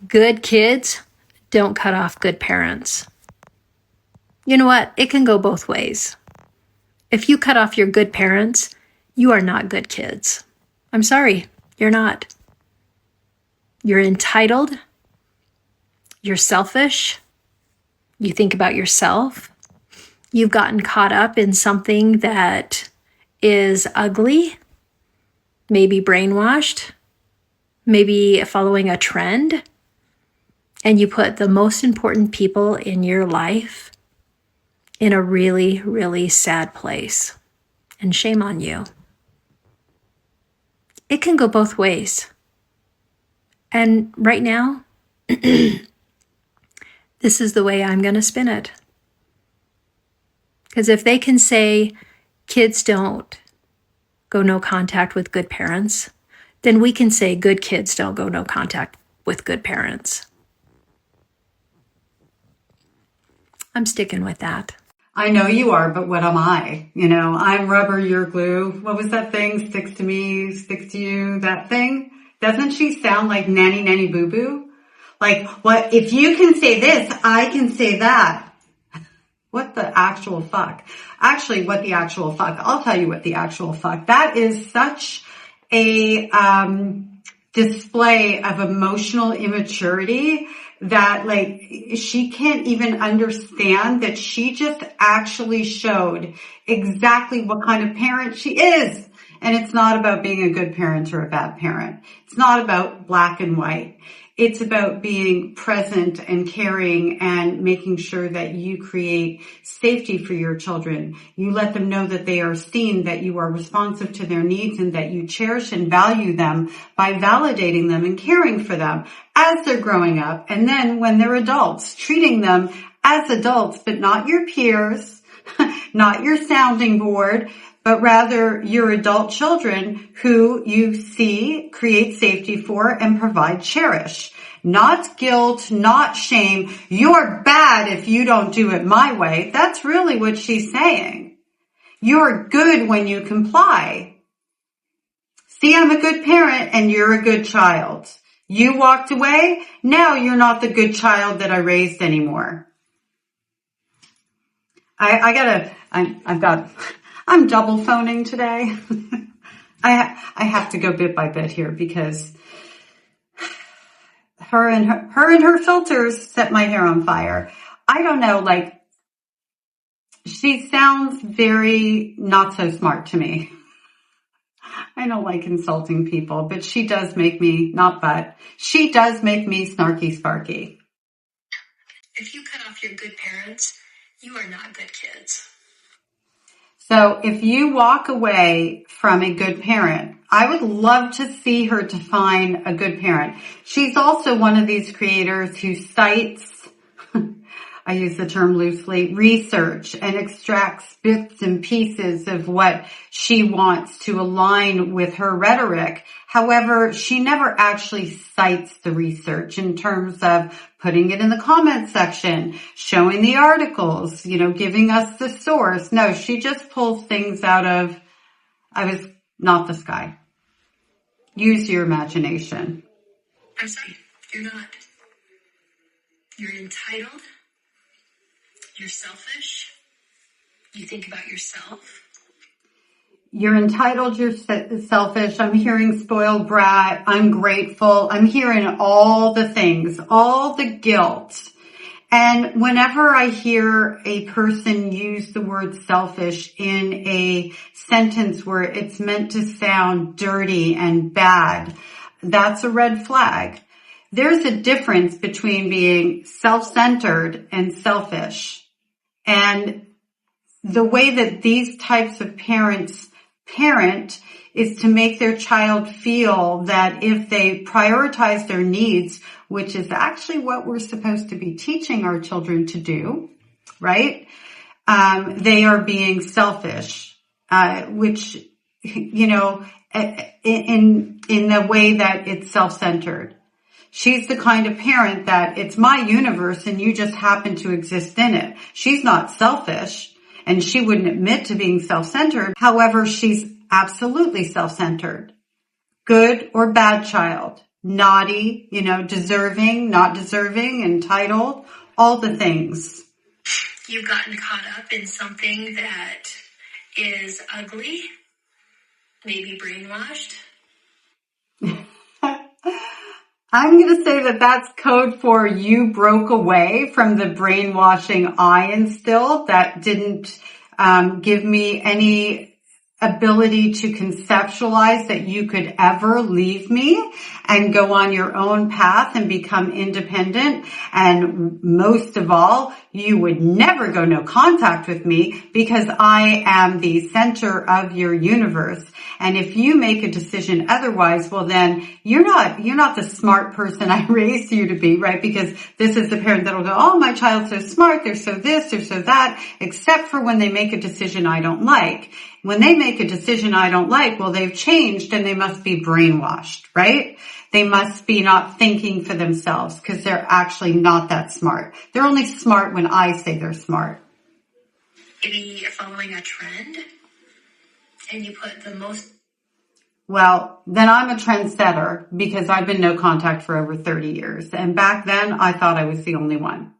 Good kids don't cut off good parents. You know what? It can go both ways. If you cut off your good parents, you are not good kids. I'm sorry, you're not. You're entitled. You're selfish. You think about yourself. You've gotten caught up in something that is ugly, maybe brainwashed, maybe following a trend, and you put the most important people in your life in a really, really sad place. And shame on you. It can go both ways. And right now, this is the way I'm going to spin it. Because if they can say kids don't go no contact with good parents, then we can say good kids don't go no contact with good parents. I'm sticking with that. I know you are, but what am I? I'm rubber, you're glue. What was that thing? Sticks to me, sticks to you, that thing? Doesn't she sound like nanny nanny boo boo? Like, what, if you can say this, I can say that. What the actual fuck? Actually, what the actual fuck? I'll tell you what the actual fuck. That is such a display of emotional immaturity that, like, she can't even understand that she just actually showed exactly what kind of parent she is. And it's not about being a good parent or a bad parent. It's not about black and white. It's about being present and caring and making sure that you create safety for your children. You let them know that they are seen, that you are responsive to their needs, and that you cherish and value them by validating them and caring for them as they're growing up. And then when they're adults, treating them as adults, but not your peers, not your sounding board, but rather your adult children who you see, create safety for, and provide cherish. Not guilt, not shame. You're bad if you don't do it my way. That's really what she's saying. You're good when you comply. See, I'm a good parent and you're a good child. You walked away. Now you're not the good child that I raised anymore. I'm double phoning today. I have to go bit by bit here because her and her filters set my hair on fire. I don't know, like, she sounds very not so smart to me. I don't like insulting people, but she does make me, she does make me snarky sparky. If you cut off your good parents, you are not good kids. So if you walk away from a good parent, I would love to see her define a good parent. She's also one of these creators who cites, I use the term loosely, research and extracts bits and pieces of what she wants to align with her rhetoric. However, she never actually cites the research in terms of putting it in the comment section, showing the articles, giving us the source. No, she just pulls things out of, I was not the sky. Use your imagination. I'm sorry, you're not. You're entitled. You're selfish. You think about yourself. You're entitled, you're selfish. I'm hearing spoiled brat, ungrateful. I'm hearing all the things, all the guilt. And whenever I hear a person use the word selfish in a sentence where it's meant to sound dirty and bad, that's a red flag. There's a difference between being self-centered and selfish. And the way that these types of parents parent is to make their child feel that if they prioritize their needs, which is actually what we're supposed to be teaching our children to do, right? They are being selfish, which, in the way that it's self-centered. She's the kind of parent that it's my universe and you just happen to exist in it. She's not selfish and she wouldn't admit to being self-centered. However, she's absolutely self-centered. Good or bad child. naughty, deserving, not deserving, entitled, all the things. You've gotten caught up in something that is ugly, maybe brainwashed. I'm going to say that that's code for you broke away from the brainwashing I instilled that didn't give me any ability to conceptualize that you could ever leave me and go on your own path and become independent. And most of all, you would never go no contact with me because I am the center of your universe. And if you make a decision otherwise, well then you're not the smart person I raised you to be, right? Because this is the parent that'll go, oh, my child's so smart, they're so this, they're so that, except for when they make a decision I don't like. When they make a decision I don't like, well, they've changed and they must be brainwashed, right? They must be not thinking for themselves because they're actually not that smart. They're only smart when I say they're smart. Maybe you're following a trend and you put the most... Well, then I'm a trendsetter because I've been no contact for over 30 years. And back then I thought I was the only one.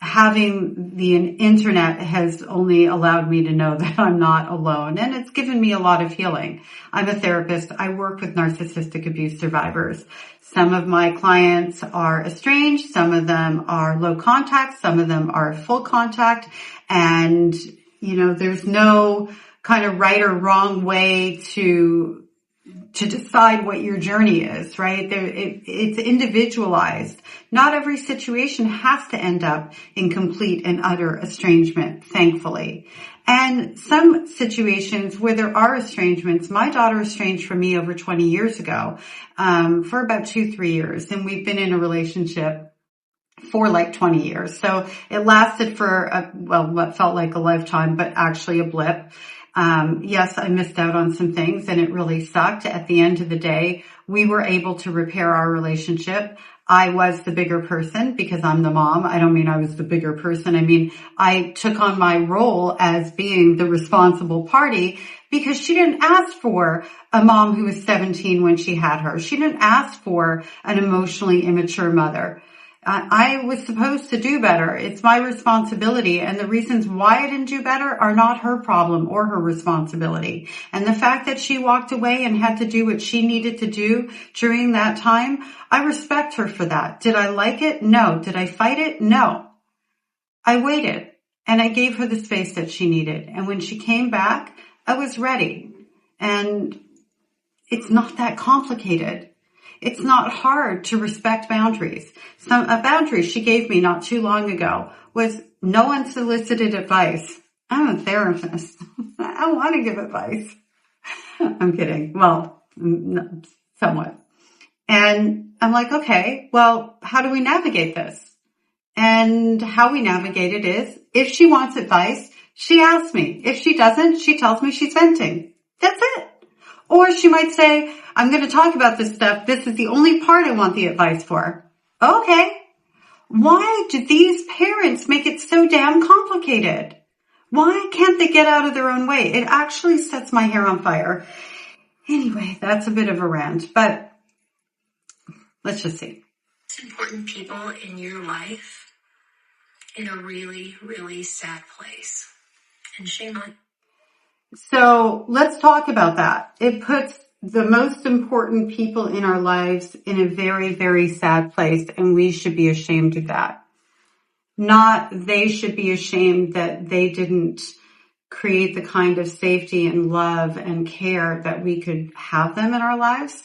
Having the internet has only allowed me to know that I'm not alone, and it's given me a lot of healing. I'm a therapist. I work with narcissistic abuse survivors. Some of my clients are estranged. Some of them are low contact. Some of them are full contact. And, there's no kind of right or wrong way to decide what your journey is, right? It's individualized. Not every situation has to end up in complete and utter estrangement, thankfully. And some situations where there are estrangements, my daughter estranged from me over 20 years ago, for about 2-3 years. And we've been in a relationship for like 20 years. So it lasted for, what felt like a lifetime, but actually a blip. Yes, I missed out on some things and it really sucked. At the end of the day, we were able to repair our relationship. I was the bigger person because I'm the mom. I don't mean I was the bigger person. I mean, I took on my role as being the responsible party because she didn't ask for a mom who was 17 when she had her. She didn't ask for an emotionally immature mother. I was supposed to do better. It's my responsibility. And the reasons why I didn't do better are not her problem or her responsibility. And the fact that she walked away and had to do what she needed to do during that time, I respect her for that. Did I like it? No. Did I fight it? No. I waited and I gave her the space that she needed. And when she came back, I was ready. And it's not that complicated. It's not hard to respect boundaries. A boundary she gave me not too long ago was no unsolicited advice. I'm a therapist. I don't want to give advice. I'm kidding. Well, somewhat. And I'm like, okay, well, how do we navigate this? And how we navigate it is, if she wants advice, she asks me. If she doesn't, she tells me she's venting. That's it. Or she might say, I'm going to talk about this stuff. This is the only part I want the advice for. Okay. Why do these parents make it so damn complicated? Why can't they get out of their own way? It actually sets my hair on fire. Anyway, that's a bit of a rant, but let's just see. Important people in your life in a really, really sad place. And shame on. So let's talk about that. It puts the most important people in our lives in a very, very sad place, and we should be ashamed of that. Not they should be ashamed that they didn't create the kind of safety and love and care that we could have them in our lives.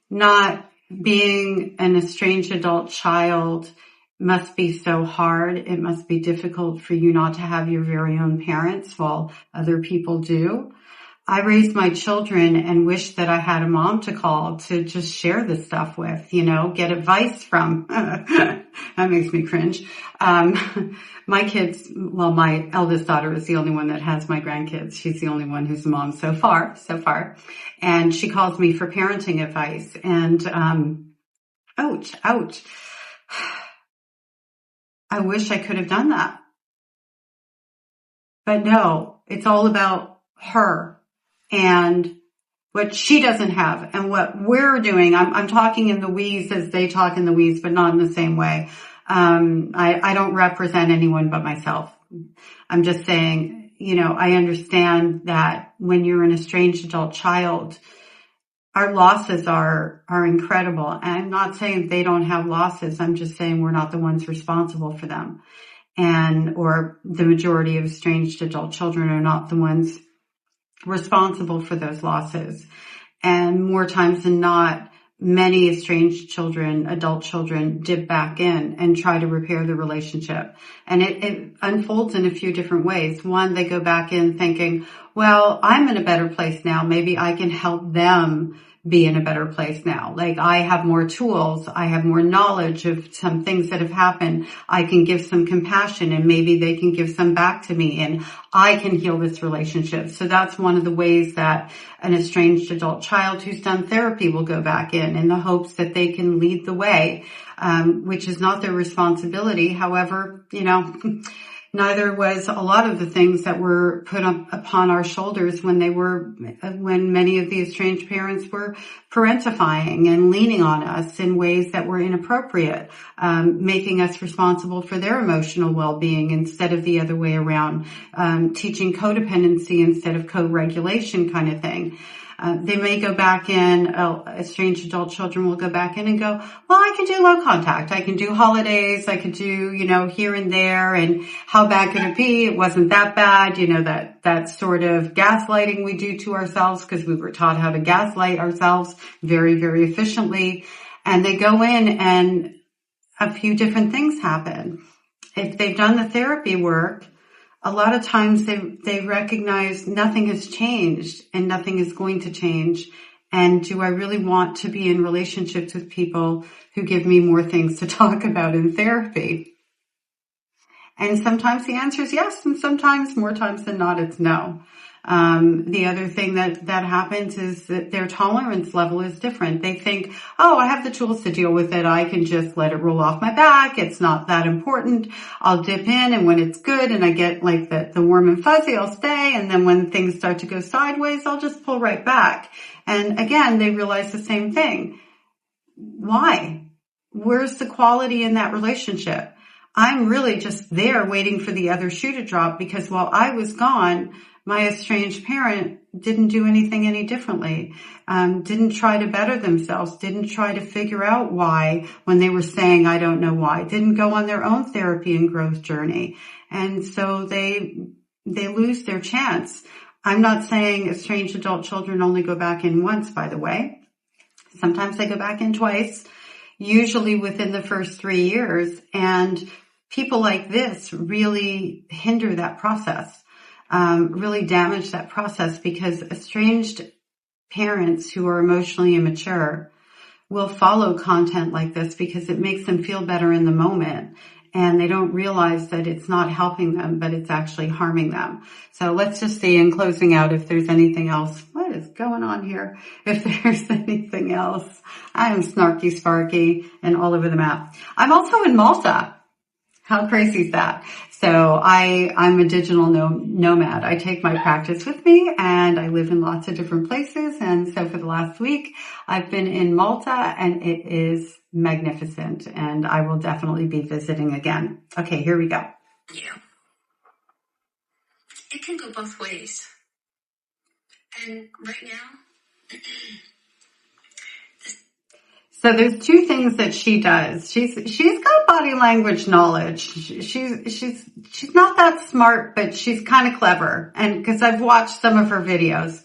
Not being an estranged adult child must be so hard. It must be difficult for you not to have your very own parents while other people do. I raised my children and wish that I had a mom to call to just share this stuff with, get advice from. That makes me cringe. My kids, my eldest daughter is the only one that has my grandkids. She's the only one who's a mom so far. And she calls me for parenting advice. And, ouch. I wish I could have done that. But no, it's all about her and what she doesn't have, and what we're doing. I'm talking in the we's as they talk in the we's, but not in the same way. I don't represent anyone but myself. I'm just saying, I understand that when you're an estranged adult child, our losses are incredible. And I'm not saying they don't have losses. I'm just saying we're not the ones responsible for them. Or the majority of estranged adult children are not the ones responsible for those losses. And more times than not, many estranged children, adult children, dip back in and try to repair the relationship. And it unfolds in a few different ways. One, they go back in thinking, well, I'm in a better place now. Maybe I can help them be in a better place now. Like, I have more tools. I have more knowledge of some things that have happened. I can give some compassion, and maybe they can give some back to me, and I can heal this relationship. So that's one of the ways that an estranged adult child who's done therapy will go back in the hopes that they can lead the way, which is not their responsibility. However, neither was a lot of the things that were put up upon our shoulders when many of the estranged parents were parentifying and leaning on us in ways that were inappropriate, making us responsible for their emotional well-being instead of the other way around, teaching codependency instead of co-regulation kind of thing. They may go back in, estranged adult children will go back in and go, well, I can do low contact. I can do holidays. I could do, here and there. And how bad could it be? It wasn't that bad. That sort of gaslighting we do to ourselves, because we were taught how to gaslight ourselves very, very efficiently. And they go in and a few different things happen. If they've done the therapy work, a lot of times they recognize nothing has changed and nothing is going to change. And do I really want to be in relationships with people who give me more things to talk about in therapy? And sometimes the answer is yes, and sometimes, more times than not, it's no. The other thing that happens is that their tolerance level is different. They think, oh, I have the tools to deal with it. I can just let it roll off my back. It's not that important. I'll dip in, and when it's good and I get like the warm and fuzzy, I'll stay. And then when things start to go sideways, I'll just pull right back. And again, they realize the same thing. Why? Where's the quality in that relationship? I'm really just there waiting for the other shoe to drop, because while I was gone, my estranged parent didn't do anything any differently, didn't try to better themselves, didn't try to figure out why when they were saying, I don't know why, didn't go on their own therapy and growth journey. And so they lose their chance. I'm not saying estranged adult children only go back in once, by the way. Sometimes they go back in twice, usually within the first 3 years. And people like this really hinder that process. Really damage that process, because estranged parents who are emotionally immature will follow content like this because it makes them feel better in the moment, and they don't realize that it's not helping them, but it's actually harming them. So let's just see, in closing out, if there's anything else. What is going on here? If there's anything else. I am snarky, sparky, and all over the map. I'm also in Malta. How crazy is that? So I'm a digital nomad. I take my practice with me, and I live in lots of different places. And so for the last week, I've been in Malta, and it is magnificent. And I will definitely be visiting again. Okay, here we go. Yeah. It can go both ways. And right now, so there's two things that she does. She's got body language knowledge. She's not that smart, but she's kind of clever. And because I've watched some of her videos.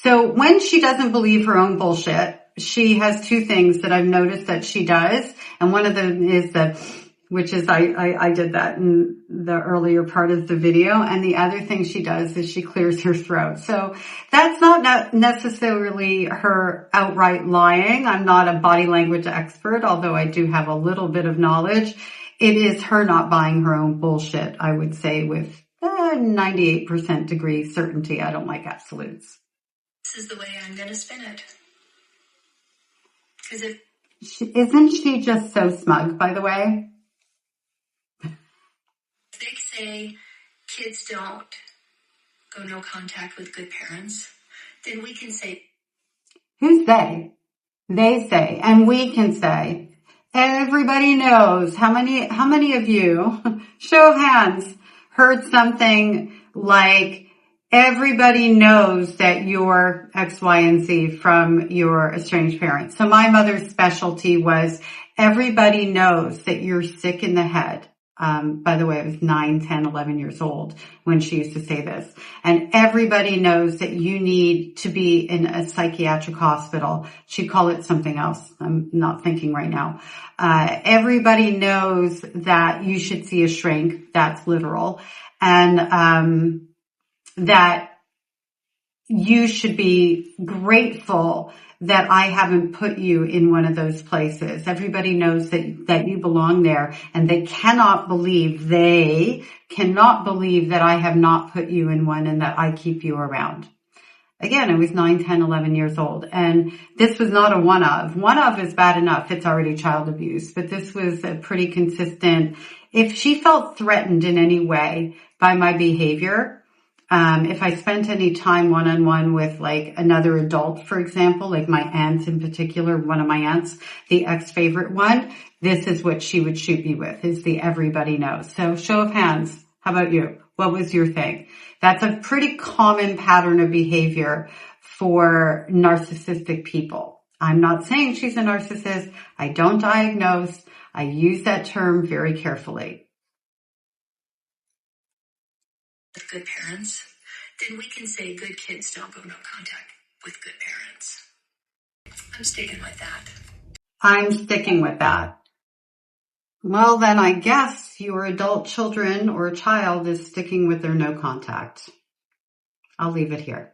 So when she doesn't believe her own bullshit, she has two things that I've noticed that she does. And one of them is which is I did that in the earlier part of the video. And the other thing she does is she clears her throat. So that's not necessarily her outright lying. I'm not a body language expert, although I do have a little bit of knowledge. It is her not buying her own bullshit, I would say, with 98% degree certainty. I don't like absolutes. This is the way I'm going to spin it. Because Isn't she just so smug, by the way? they say kids don't go no contact with good parents, then we can say Who's they? They say, and we can say, everybody knows. How many of you, show of hands, heard something like, everybody knows that you're X, Y, and Z from your estranged parents. So my mother's specialty was, everybody knows that you're sick in the head. By the way, I was 9, 10, 11 years old when she used to say this. And everybody knows that you need to be in a psychiatric hospital. She'd call it something else. I'm not thinking right now. Everybody knows that you should see a shrink. That's literal. And that you should be grateful that I haven't put you in one of those places. Everybody knows that you belong there, and they cannot believe that I have not put you in one and that I keep you around. Again, I was 9, 10, 11 years old, and this was not a one of. One of is bad enough. It's already child abuse, but this was a pretty consistent. If she felt threatened in any way by my behavior, if I spent any time one-on-one with like another adult, for example, like my aunts in particular, one of my aunts, the ex-favorite one, this is what she would shoot me with, is the everybody knows. So show of hands. How about you? What was your thing? That's a pretty common pattern of behavior for narcissistic people. I'm not saying she's a narcissist. I don't diagnose. I use that term very carefully. With good parents, then we can say good kids don't go no contact with good parents. I'm sticking with that. I'm sticking with that. Well, then I guess your adult children or child is sticking with their no contact. I'll leave it here.